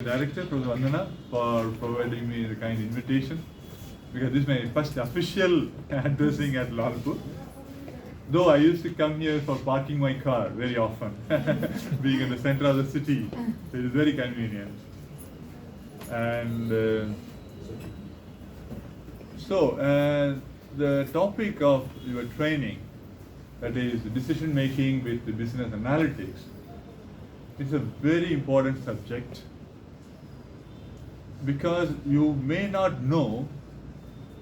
Director, Professor Vandana, for providing me the kind invitation, because this is my first official addressing at Lalpur. Though I used to come here for parking my car very often, being in the center of the city, it is very convenient. And the topic of your training, that is decision making with the business analytics, is a very important subject, because you may not know,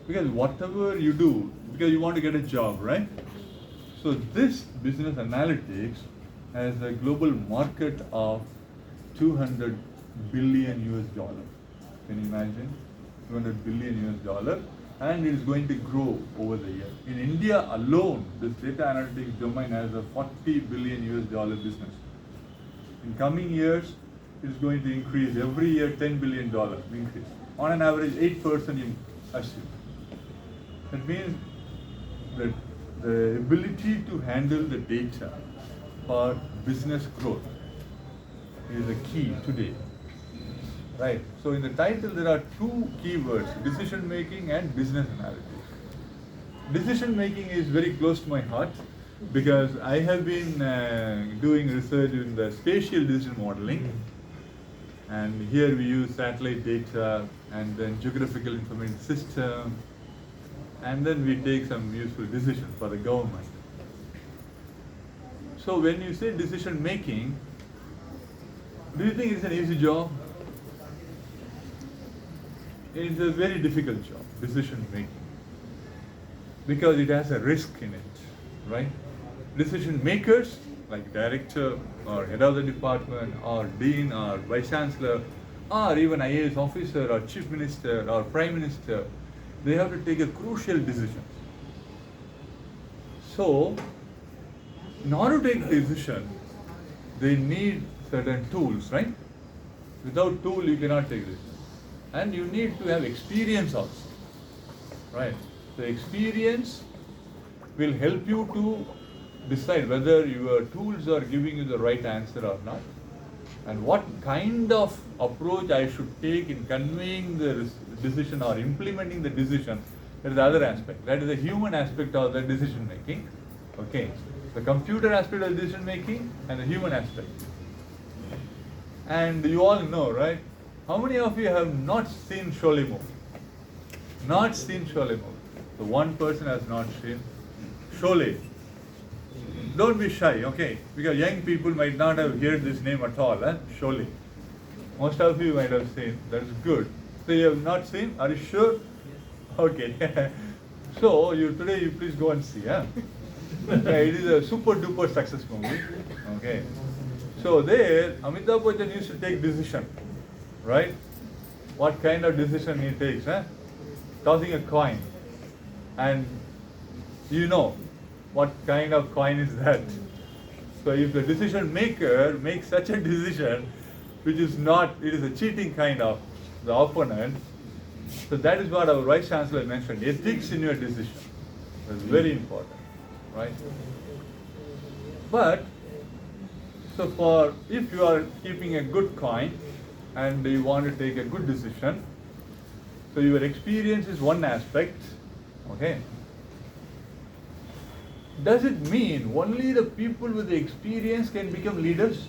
because whatever you do, because you want to get a job, right? So this business analytics has a global market of 200 billion US dollar. Can you imagine? 200 billion US dollar, and it is going to grow over the year. In India alone, this data analytics domain has a 40 billion US dollar business. In coming years, it is going to increase every year $10 billion increase. On an average, 8% you assume. That means that the ability to handle the data for business growth is a key today. Right. So in the title there are two keywords: decision making and business analytics. Decision making is very close to my heart, because I have been doing research in the spatial decision modeling, and here we use satellite data and then geographical information system, and then we take some useful decisions for the government. So when you say decision making, do you think it's an easy job? It's a very difficult job, decision making, because it has a risk in it, right? Decision makers, like director or head of the department or dean or vice chancellor or even IAS officer or chief minister or prime minister, they have to take a crucial decision. So, in order to take a decision, they need certain tools, right? Without tool, you cannot take decision. And you need to have experience also, right? The experience will help you to decide whether your tools are giving you the right answer or not, and what kind of approach I should take in conveying the decision or implementing the decision. That is the other aspect. That is the human aspect of the decision making. Okay, the computer aspect of decision making and the human aspect. And you all know, right? How many of you have not seen Sholay movie? Not seen Sholay movie. The one person has not seen Sholay. Don't be shy, okay? Because young people might not have heard this name at all, Sholay. Most of you might have seen. That's good. So you have not seen? Are you sure? Okay. So today you please go and see. Okay, it is a super duper success movie. Okay. So there, Amitabh Bachchan used to take decision. Right? What kind of decision he takes? Tossing a coin. And you know what kind of coin is that. So if the decision maker makes such a decision, which is not, it is a cheating kind of the opponent, so that is what our Vice Chancellor mentioned, ethics in your decision. That's very important, right? But, so if you are keeping a good coin, and you want to take a good decision, so your experience is one aspect, okay? Does it mean only the people with the experience can become leaders?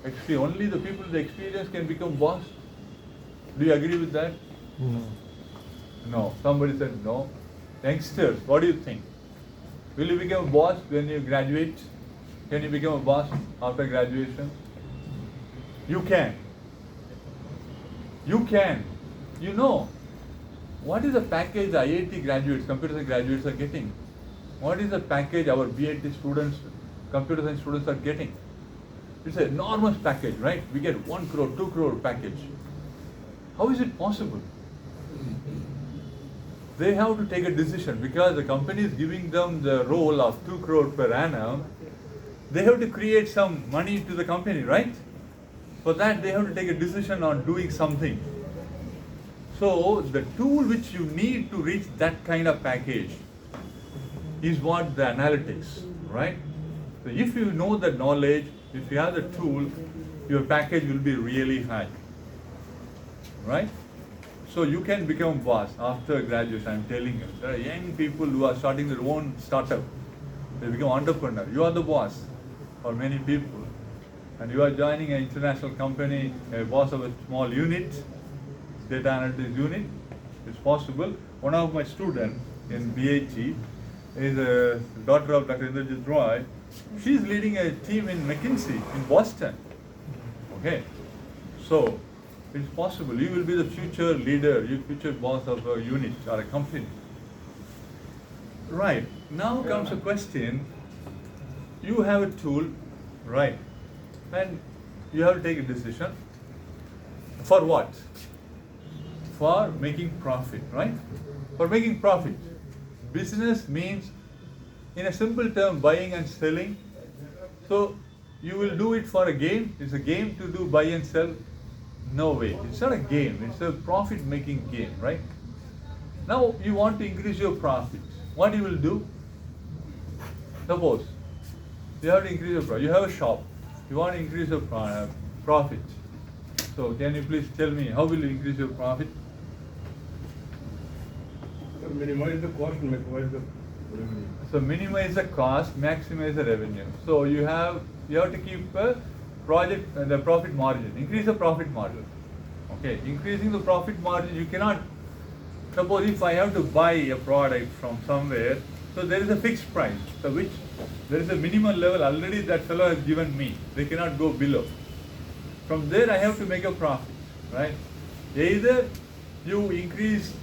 Actually, only the people with the experience can become boss? Do you agree with that? No. No. Somebody said no. Youngsters, what do you think? Will you become a boss when you graduate? Can you become a boss after graduation? You can. You can. You know, what is the package the IIT graduates, computer science graduates are getting? What is the package our BIT students, computer science students are getting? It's an enormous package, right? We get 1 crore, 2 crore package. How is it possible? They have to take a decision, because the company is giving them the role of 2 crore per annum. They have to create some money to the company, right? For that, they have to take a decision on doing something. So the tool which you need to reach that kind of package is what the analytics, right? So if you know the knowledge, if you have the tool, your package will be really high, right? So you can become boss after graduation. I'm telling you, there are young people who are starting their own startup. They become entrepreneur. You are the boss for many people, and you are joining an international company, a boss of a small unit, data analytics unit. It's possible. One of my students in BHE is a daughter of Dr. DRIE. She's leading a team in McKinsey in Boston. Okay, so it's possible. You will be the future leader, you future boss of a unit or a company. Right, now comes a question. You have a tool, right, and you have to take a decision. For what? For making profit, right? For making profit. Business means, in a simple term, buying and selling. So you will do it for a game. It's a game to do buy and sell. No way. It's not a game. It's a profit-making game, right? Now you want to increase your profit. What you will do? Suppose you have to increase your profit. You have a shop. You want to increase your profit. So can you please tell me how will you increase your profit? Minimize the cost and maximize the revenue. So minimize the cost, maximize the revenue. So you have to keep the profit margin. Increase the profit margin. Okay, increasing the profit margin. You cannot. Suppose if I have to buy a product from somewhere, so there is a fixed price. So which there is a minimum level already that fellow has given me. They cannot go below. From there I have to make a profit, right? Either you increase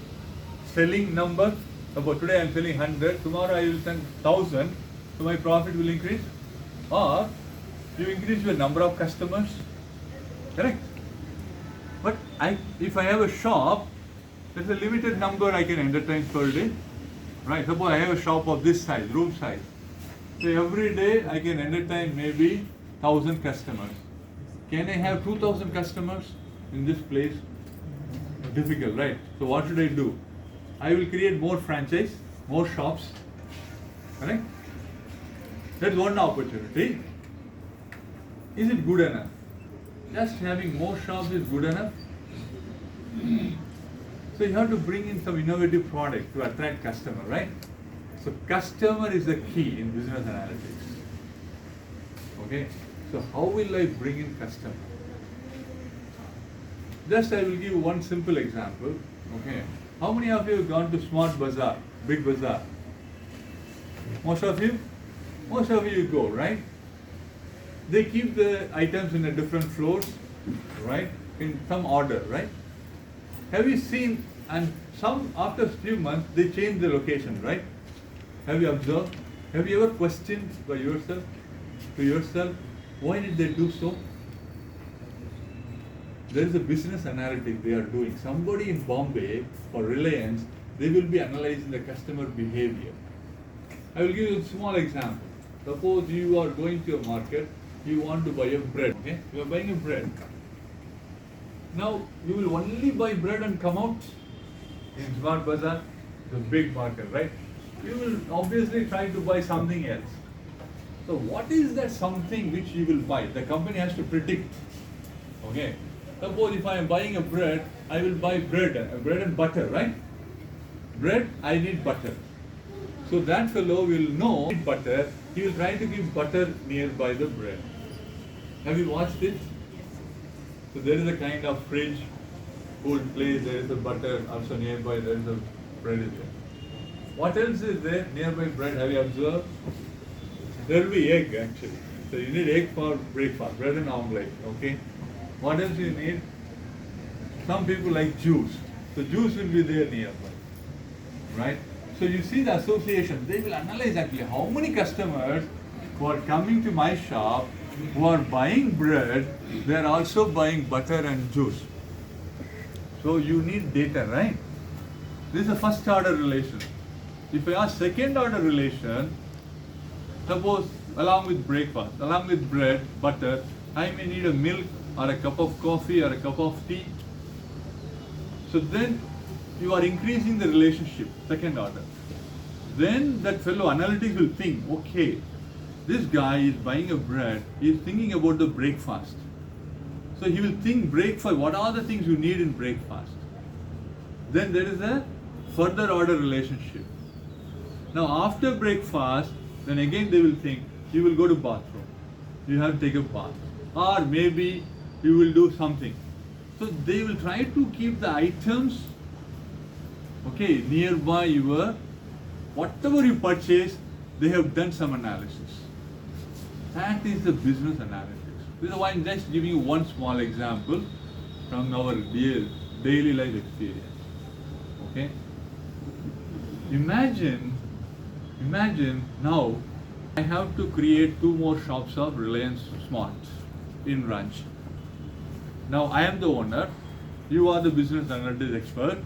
selling number. Suppose today I am selling 100, tomorrow I will sell 1000, so my profit will increase. Or you increase your number of customers, correct? But if I have a shop, there's a limited number I can entertain per day, right? Suppose I have a shop of this size, room size. So every day I can entertain maybe 1000 customers. Can I have 2000 customers in this place? Difficult, right? So what should I do? I will create more franchise, more shops, correct? That's one opportunity. Is it good enough? Just having more shops is good enough? So you have to bring in some innovative product to attract customer, right? So customer is the key in business analytics. Okay? So how will I bring in customer? Just I will give one simple example. Okay? How many of you have gone to Smart Bazaar, Big Bazaar? Most of you? Most of you go, right? They keep the items in a different floors, right? In some order, right? Have you seen, and some after a few months, they change the location, right? Have you observed? Have you ever questioned by yourself, to yourself, why did they do so? There is a business analytics they are doing. Somebody in Bombay for Reliance, they will be analyzing the customer behavior. I will give you a small example. Suppose you are going to a market, you want to buy a bread, okay? You are buying a bread. Now, you will only buy bread and come out in Smart Bazaar, the big market, right? You will obviously try to buy something else. So what is that something which you will buy? The company has to predict, okay? Suppose if I am buying a bread, I will buy bread and butter, right? Bread, I need butter. So that fellow will know butter, he will try to give butter nearby the bread. Have you watched it? So there is a kind of fridge, cold place, there is a butter also nearby, there is a bread is there. What else is there nearby bread? Have you observed? There will be egg actually. So you need egg for breakfast, bread and omelette, okay? What else you need? Some people like juice. So juice will be there nearby, right? So you see the association. They will analyze actually how many customers who are coming to my shop, who are buying bread, they are also buying butter and juice. So you need data, right? This is a first order relation. If I ask second order relation, suppose along with breakfast, along with bread, butter, I may need a milk or a cup of coffee or a cup of tea. So then you are increasing the relationship, second order. Then that fellow analytics will think, okay, this guy is buying a bread, he is thinking about the breakfast. So he will think breakfast, what are the things you need in breakfast? Then there is a further order relationship. Now after breakfast, then again they will think, you will go to bathroom, you have to take a bath, or maybe you will do something. So they will try to keep the items, okay, nearby your, whatever you purchase, they have done some analysis. That is the business analytics. This is why I'm just giving you one small example from our daily life experience. Okay? Imagine now I have to create 2 more shops of Reliance Smart in Ranchi. Now I am the owner, you are the business analytics expert.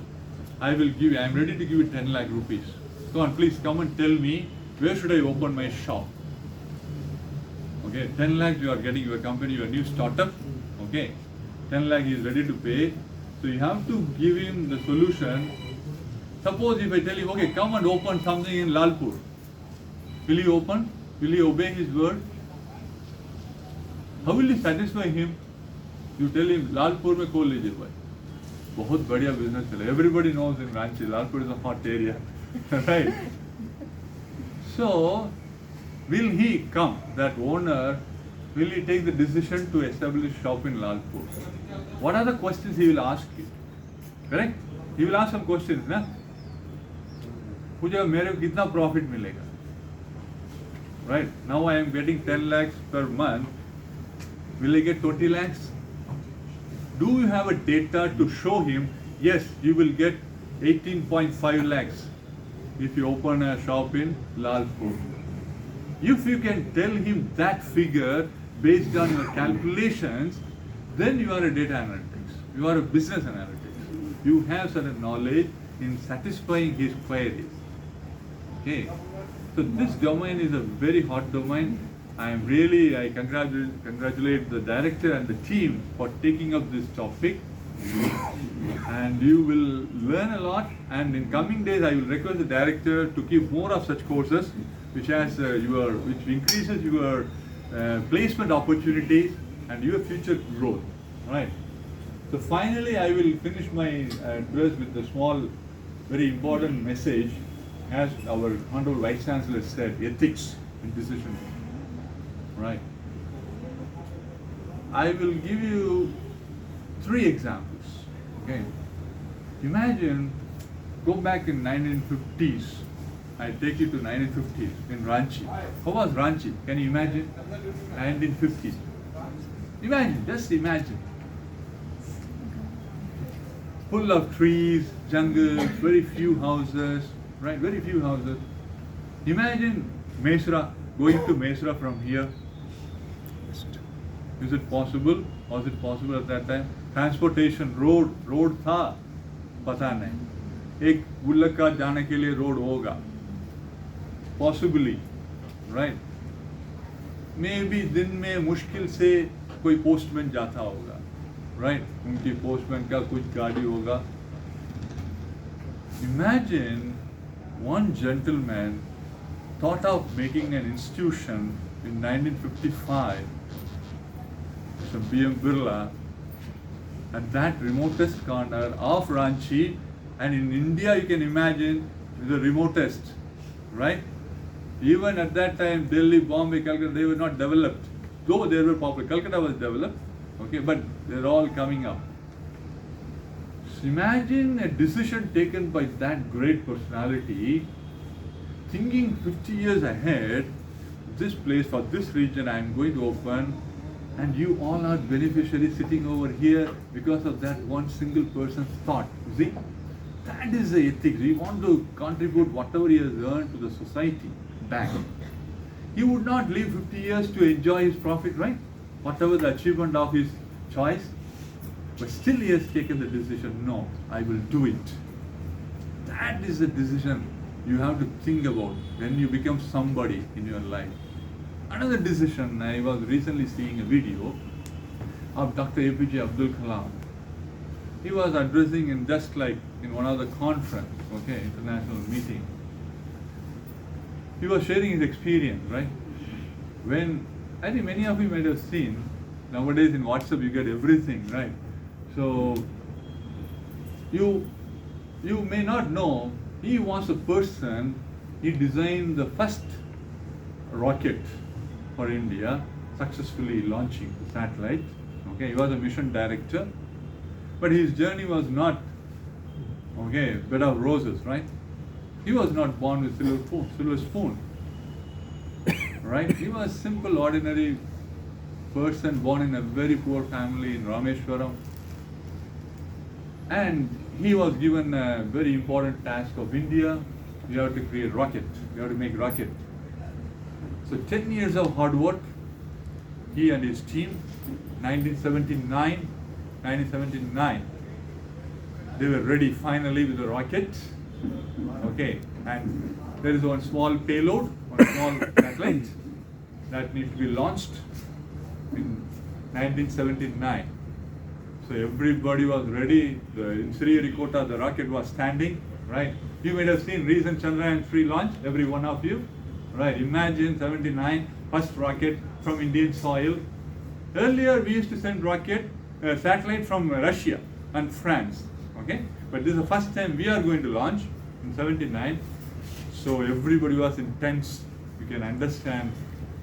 I am ready to give you 10 lakh rupees. Come on, please come and tell me, where should I open my shop? Okay, 10 lakhs you are getting your company, your new startup. Okay, 10 lakh is ready to pay. So you have to give him the solution. Suppose if I tell him, okay, come and open something in Lalpur. Will he open? Will he obey his word? How will you satisfy him? You tell him, Lalpur mein खोल लीजिए भाई, बहुत बढ़िया business चले. Everybody knows in Ranchi, Lalpur is a hot area, right? So, will he come, that owner, will he take the decision to establish shop in Lalpur? What are the questions he will ask you? Correct? He will ask some questions, na? पूछेगा मेरे को कितना profit मिलेगा? Right? Now I am getting 10 lakhs per month. Will I get 20 lakhs? Do you have a data to show him, yes, you will get 18.5 lakhs if you open a shop in Lalpur? If you can tell him that figure based on your calculations, then you are a data analytics. You are a business analytics. You have certain knowledge in satisfying his queries. Okay. So this domain is a very hot domain. I congratulate the director and the team for taking up this topic, and you will learn a lot. And in coming days, I will request the director to keep more of such courses, which increases your placement opportunities and your future growth. Right. So finally, I will finish my address with a small, very important message, as our Honorable Vice Chancellor said, ethics in decision making. Right. I will give you 3 examples. Okay. Imagine, go back in 1950s. I take you to 1950s in Ranchi. How was Ranchi? Can you imagine? 1950s. Imagine, just imagine. Full of trees, jungles, very few houses, right? Very few houses. Imagine Mesra, going to Mesra from here. Is it possible? Was it possible at that time? Transportation, road था, पता नहीं. एक गुल्लका जाने के लिए road होगा. Possibly, right? Maybe दिन में मुश्किल से कोई postman जाता होगा, right? उनकी postman का कुछ गाड़ी होगा. Imagine one gentleman thought of making an institution in 1955. So B.M. Birla, at that remotest corner of Ranchi, and in India you can imagine the remotest, right? Even at that time, Delhi, Bombay, Calcutta, they were not developed. Though they were popular, Calcutta was developed, okay, but they're all coming up. So imagine a decision taken by that great personality, thinking 50 years ahead, this place for this region I am going to open, and you all are beneficiaries sitting over here because of that one single person's thought. You see? That is the ethics. We want to contribute whatever he has earned to the society back. He would not live 50 years to enjoy his profit, right? Whatever the achievement of his choice. But still he has taken the decision, no, I will do it. That is the decision you have to think about when you become somebody in your life. Another decision, I was recently seeing a video of Dr. APJ Abdul Kalam. He was addressing in one of the conference, okay, international meeting. He was sharing his experience, right? When, I think many of you might have seen, Nowadays in WhatsApp you get everything, right? So you may not know, he was a person, he designed the first rocket for India, successfully launching the satellite. Okay, he was a mission director, but his journey was not, okay, bed of roses, right? He was not born with silver spoon, right? He was simple, ordinary person born in a very poor family in Rameshwaram, and he was given a very important task of India. You have to create rocket, you have to make rocket. So 10 years of hard work, he and his team, 1979, they were ready finally with the rocket. Okay, and there is one small payload, one small satellite that needs to be launched in 1979. So everybody was ready. In Sriharikota, the rocket was standing, right? You might have seen recent Chandrayaan-3 launch, every one of you, right? Imagine 79, first rocket from Indian soil. Earlier, we used to send satellite from Russia and France, okay? But this is the first time we are going to launch in 79. So everybody was intense. You can understand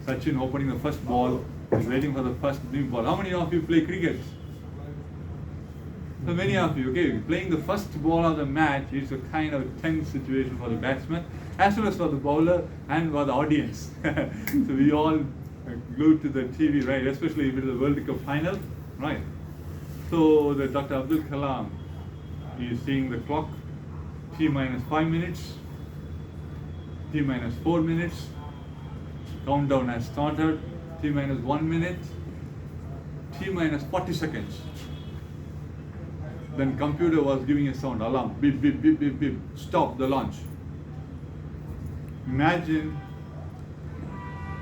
Sachin opening the first ball, he's waiting for the first big ball. How many of you play cricket? So many of you, okay, playing the first ball of the match is a kind of tense situation for the batsman, as well as for the bowler and for the audience. So we all glued to the TV, right? Especially if it is a World Cup final, right? So the Dr. Abdul Kalam is seeing the clock, T minus 5 minutes, T minus 4 minutes, countdown has started, T minus 1 minute, T minus 40 seconds. Then computer was giving a sound, alarm, beep, beep, beep, beep, beep, stop the launch. Imagine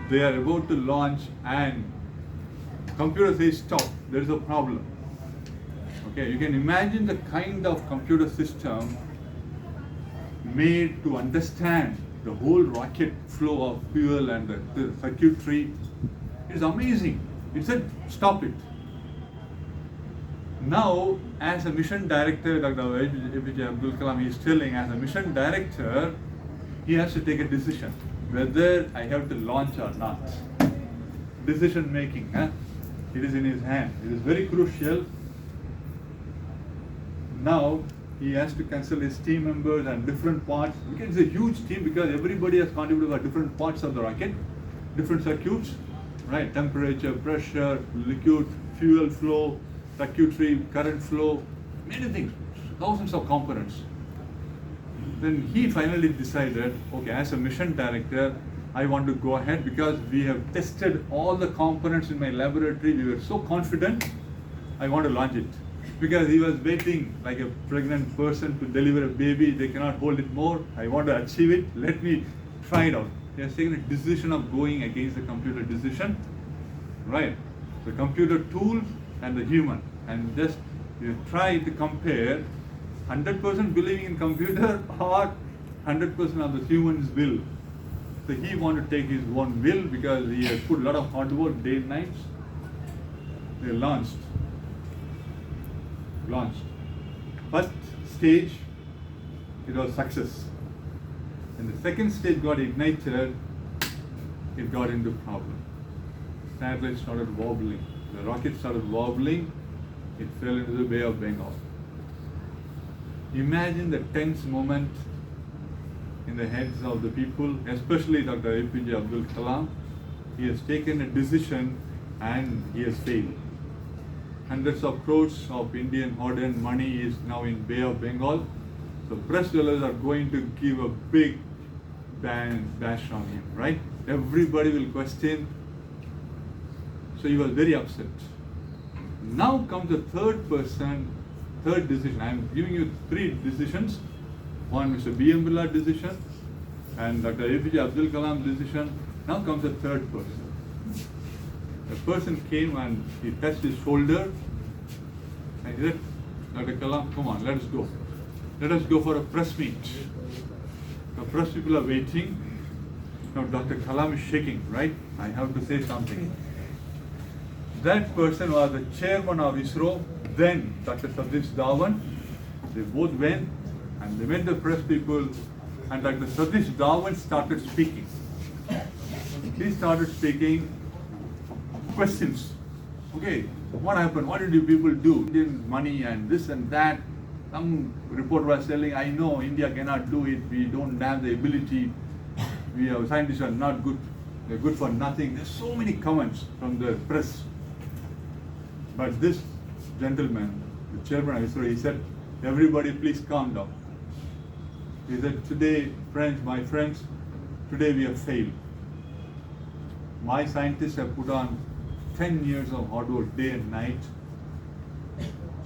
they are about to launch and computer says stop, there is a problem. Okay, you can imagine the kind of computer system made to understand the whole rocket flow of fuel and the circuitry. It's amazing. It said stop it. Now, as a mission director, Dr. APJ Abdul Kalam is telling, as a mission director, he has to take a decision whether I have to launch or not. Decision making, it is in his hand. It is very crucial. Now, he has to consult his team members and different parts. Because it's a huge team because everybody has contributed for different parts of the rocket, different circuits, right? Temperature, pressure, liquid, fuel flow, circuitry, current flow, many things, thousands of components. Then he finally decided, okay, as a mission director, I want to go ahead because we have tested all the components in my laboratory. We were so confident, I want to launch it. Because he was waiting like a pregnant person to deliver a baby, they cannot hold it more. I want to achieve it, let me try it out. He has taken a decision of going against the computer decision, right? The computer tool and the human, and just you try to compare 100% believing in computer or 100% of the human's will. So he wanted to take his own will because he has put a lot of hard work, day and nights. They launched. First stage, it was success. And the second stage got ignited, it got into problem. Satellite started wobbling. The rocket started wobbling, it fell into the Bay of Bengal. Imagine the tense moment in the heads of the people, especially Dr. APJ Abdul Kalam. He has taken a decision and he has failed. Hundreds of crores of Indian hard-earned money is now in Bay of Bengal. So press dwellers are going to give a big bash on him, right? Everybody will question. So he was very upset. Now comes the third decision. I am giving you three decisions. One Mr. B.M. Birla decision and Dr. APJ Abdul Kalam decision. Now comes the third person. The person came and he touched his shoulder and he said, Dr. Kalam, come on, let us go. Let us go for a press meet. The press people are waiting. Now Dr. Kalam is shaking, right? I have to say something. That person was the chairman of ISRO, then Dr. Satish Dhawan. They both went and they met the press people, and Dr. Satish Dhawan started speaking. He started speaking questions. Okay, what happened? What did you people do? Indian money and this and that. Some reporter was telling, I know India cannot do it. We don't have the ability. Our scientists are not good. They're good for nothing. There's so many comments from the press. But this gentleman, the chairman of ISRO, he said, everybody please calm down. He said, today, friends, my friends, today we have failed. My scientists have put on 10 years of hard work, day and night.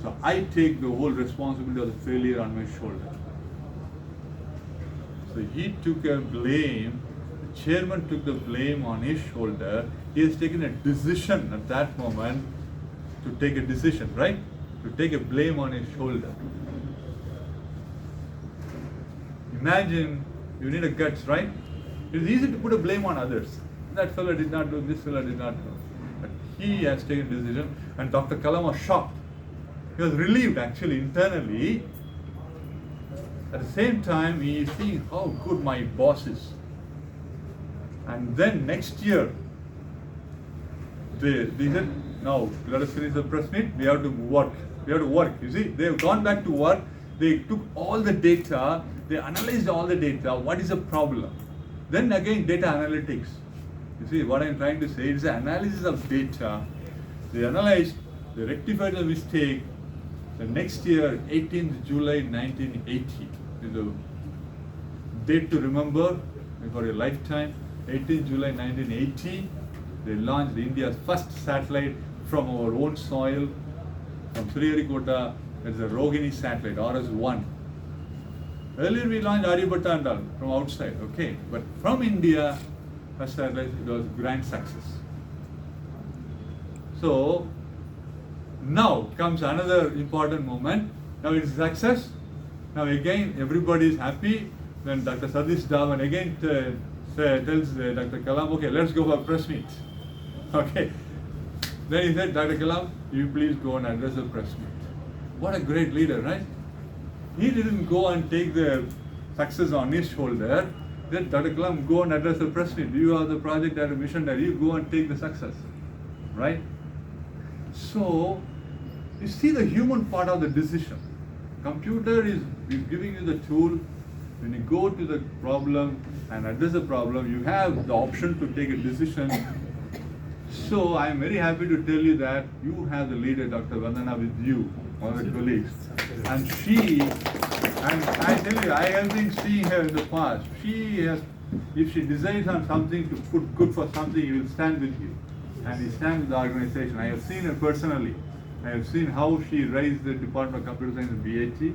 So I take the whole responsibility of the failure on my shoulder. So he took a blame, the chairman took the blame on his shoulder. He has taken a decision at that moment to take a decision, right? To take a blame on his shoulder. Imagine you need a guts, right? It's easy to put a blame on others. That fellow did not do, this fellow did not do. But he has taken a decision, and Dr. Kalam was shocked. He was relieved actually internally. At the same time, he is seeing how good my boss is. And then next year, they said, now let us finish the press meet, we have to work. We have to work. You see, they have gone back to work, they took all the data, they analyzed all the data, what is the problem? Then again, data analytics. You see, what I am trying to say is the analysis of data. They analyzed, they rectified the mistake. The next year, 18th July 1980, is a date to remember for your lifetime. 18th July 1980, they launched India's first satellite from our own soil, from Sriharikota. It's a Rohini satellite, RS-1. Earlier we launched Aryabhatta and all from outside, okay. But from India, first satellite, it was grand success. So, now comes another important moment. Now it is success. Now again everybody is happy. Then Dr. Satish Dhawan again tells Dr. Kalam, okay, let's go for a press meet. Okay. Then he said, Dr. Kalam, you please go and address the press meet. What a great leader, right? He didn't go and take the success on his shoulder. Then Dr. Kalam, go and address the press meet. You are the project director, mission director. You go and take the success, right? So, you see the human part of the decision. Computer is giving you the tool. When you go to the problem and address the problem, you have the option to take a decision. So I am very happy to tell you that you have the leader, Dr. Vandana, with you, one of the colleagues. And I tell you, I have been seeing her in the past. She has, if she decides on something to put good for something, he will stand with you. And he stands with the organization. I have seen her personally. I have seen how she raised the Department of Computer Science in BIT.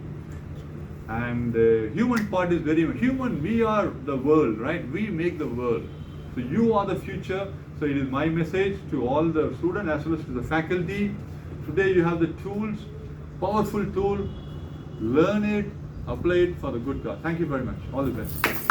And human part is very human. We are the world, right? We make the world. So you are the future. So it is my message to all the students as well as to the faculty. Today you have the tools, powerful tool. Learn it, apply it for the good cause. Thank you very much. All the best.